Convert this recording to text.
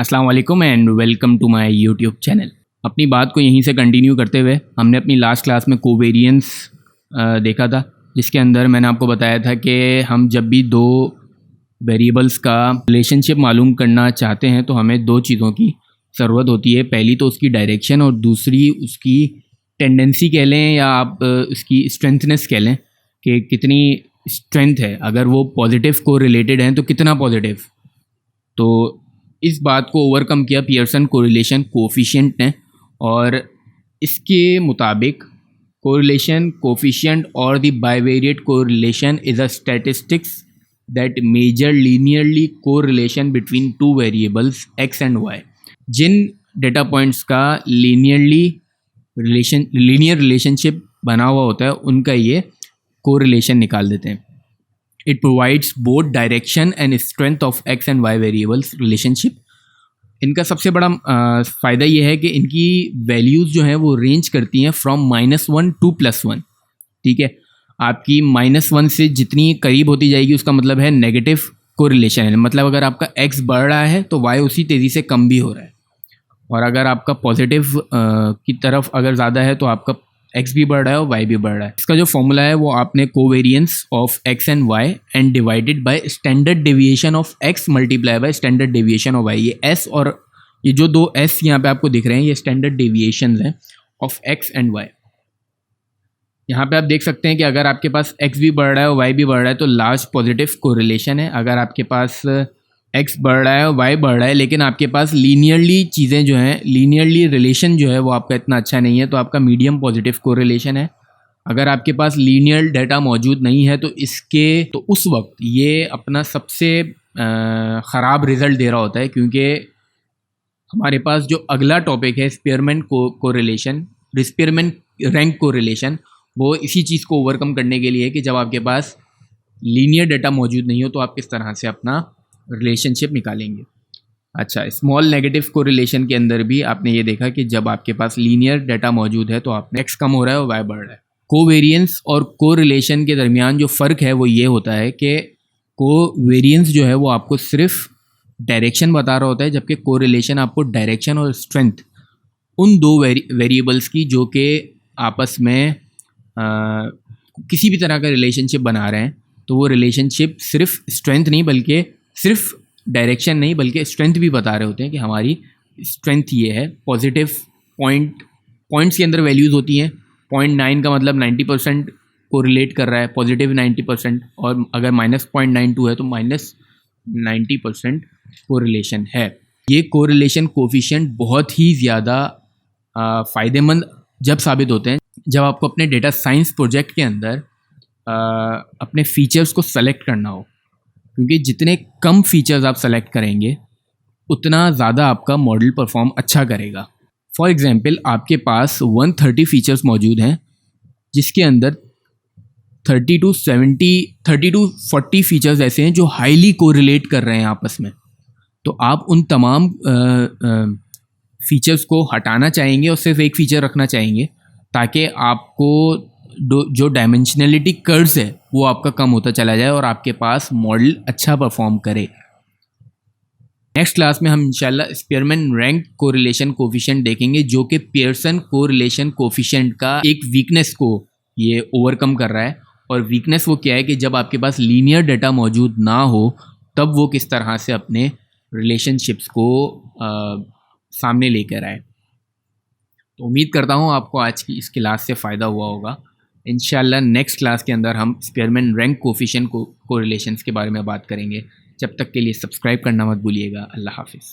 अस्सलाम वालेकुम and welcome to my YouTube channel. अपनी बात को यहीं से कंटिन्यू करते हुए हमने अपनी लास्ट क्लास में कोवेरिएंस देखा था, जिसके अंदर मैंने आपको बताया था कि हम जब भी दो वेरिएबल्स का रिलेशनशिप मालूम करना चाहते हैं तो हमें दो चीज़ों की ज़रूरत होती है। पहली तो उसकी डायरेक्शन और दूसरी उसकी टेंडेंसी कह लें या आप उसकी स्ट्रेंथनेस कह लें कि कितनी स्ट्रेंथ है। अगर वो पॉजिटिव को रिलेटेड हैं तो कितना पॉजिटिव। तो इस बात को ओवरकम किया पियर्सन कोरिलेशन कोफिशिएंट ने, और इसके मुताबिक कोरिलेशन कोफिशिएंट और the bivariate correlation is a statistics that measure linearly correlation between two variables X and Y. जिन डेटा पॉइंट्स का लीनियर रिलेशनशिप बना हुआ होता है उनका ये कोरिलेशन निकाल देते हैं। It provides both direction and strength of x and y variables relationship। इनका सबसे बड़ा फ़ायदा ये है कि इनकी वैल्यूज़ जो हैं वो रेंज करती हैं फ्रॉम -1 to +1। ठीक है, आपकी -1 से जितनी करीब होती जाएगी उसका मतलब है नेगेटिव कोरिलेशन है। मतलब अगर आपका x बढ़ रहा है तो y उसी तेज़ी से कम भी हो रहा है, और अगर आपका पॉजिटिव की तरफ अगर ज़्यादा है तो आपका x भी बढ़ रहा है और y भी बढ़ रहा है। इसका जो फॉर्मूला है वो आपने covariance of x and y and divided by standard deviation of x multiply by standard deviation of y। ये s और ये जो दो s यहाँ पे आपको दिख रहे हैं ये स्टैंडर्ड डेविएशंस हैं ऑफ x एंड y। यहाँ पे आप देख सकते हैं कि अगर आपके पास x भी बढ़ रहा है और y भी बढ़ रहा है तो लार्ज पॉजिटिव कोरिलेशन है। अगर आपके पास x बढ़ रहा है और y बढ़ रहा है लेकिन आपके पास लीनियरली चीज़ें जो हैं, लीनियरली रिलेशन जो है वो आपका इतना अच्छा नहीं है, तो आपका मीडियम पॉजिटिव कोरिलेशन है। अगर आपके पास लीनियर डाटा मौजूद नहीं है तो उस वक्त ये अपना सबसे ख़राब रिज़ल्ट दे रहा होता है, क्योंकि हमारे पास जो अगला टॉपिक है Spearman correlation, Spearman rank correlation, वो इसी चीज़ को ओवरकम करने के लिए कि जब आपके पास लीनियर डाटा मौजूद नहीं हो तो आप किस तरह से अपना रिलेशनशिप निकालेंगे। अच्छा, स्मॉल नेगेटिव कोरिलेशन के अंदर भी आपने ये देखा कि जब आपके पास लीनियर डाटा मौजूद है तो आपने x कम हो रहा है और y बढ़ रहा है। कोवेरिएंस और कोरिलेशन के दरमियान जो फ़र्क है वो ये होता है कि कोवेरिएंस जो है वो आपको सिर्फ डायरेक्शन बता रहा होता है, जबकि कोरिलेशन आपको डायरेक्शन और स्ट्रेंथ उन दो वेरिएबल्स की जो कि आपस में किसी भी तरह का रिलेशनशिप बना रहे हैं, तो वो रिलेशनशिप सिर्फ स्ट्रेंथ नहीं बल्कि सिर्फ डायरेक्शन नहीं बल्कि स्ट्रेंथ भी बता रहे होते हैं कि हमारी स्ट्रेंथ ये है। पॉजिटिव पॉइंट्स के अंदर वैल्यूज़ होती हैं। 0.9 का मतलब 90% को रिलेट कर रहा है, पॉजिटिव 90%, और अगर -0.92 है तो -90% कोरिलेशन है। ये कोरिलेशन कोफिशिएंट बहुत ही ज़्यादा फ़ायदेमंद जब साबित होते हैं जब आपको अपने डेटा साइंस प्रोजेक्ट के अंदर अपने फीचर्स को सेलेक्ट करना हो, क्योंकि जितने कम फीचर्स आप सेलेक्ट करेंगे उतना ज़्यादा आपका मॉडल परफॉर्म अच्छा करेगा। फॉर एग्जांपल, आपके पास 130 फीचर्स मौजूद हैं जिसके अंदर 30 to 40 फीचर्स ऐसे हैं जो हाईली कोरिलेट कर रहे हैं आपस में। तो आप उन तमाम फीचर्स को हटाना चाहेंगे और सिर्फ एक फ़ीचर रखना चाहेंगे ताकि आपको जो डायमेंशनलिटी कर्व्स है वो आपका कम होता चला जाए और आपके पास मॉडल अच्छा परफॉर्म करे। नेक्स्ट क्लास में हम इंशाल्लाह स्पीयरमैन रैंक कोरिलेशन कोफिशिएंट देखेंगे, जो कि पियर्सन कोरिलेशन कोफिशिएंट का एक वीकनेस को ये ओवरकम कर रहा है। और वीकनेस वो क्या है कि जब आपके पास लीनियर डाटा मौजूद ना हो तब वो किस तरह से अपने रिलेशनशिप्स को सामने लेकर आए। तो उम्मीद करता हूँ आपको आज की इस क्लास से फ़ायदा हुआ होगा। इंशाल्लाह नेक्स्ट क्लास के अंदर हम स्पीयरमैन रैंक कोफिशिएंट कोरिलेशंस के बारे में बात करेंगे। जब तक के लिए सब्सक्राइब करना मत भूलिएगा। अल्लाह हाफिज़।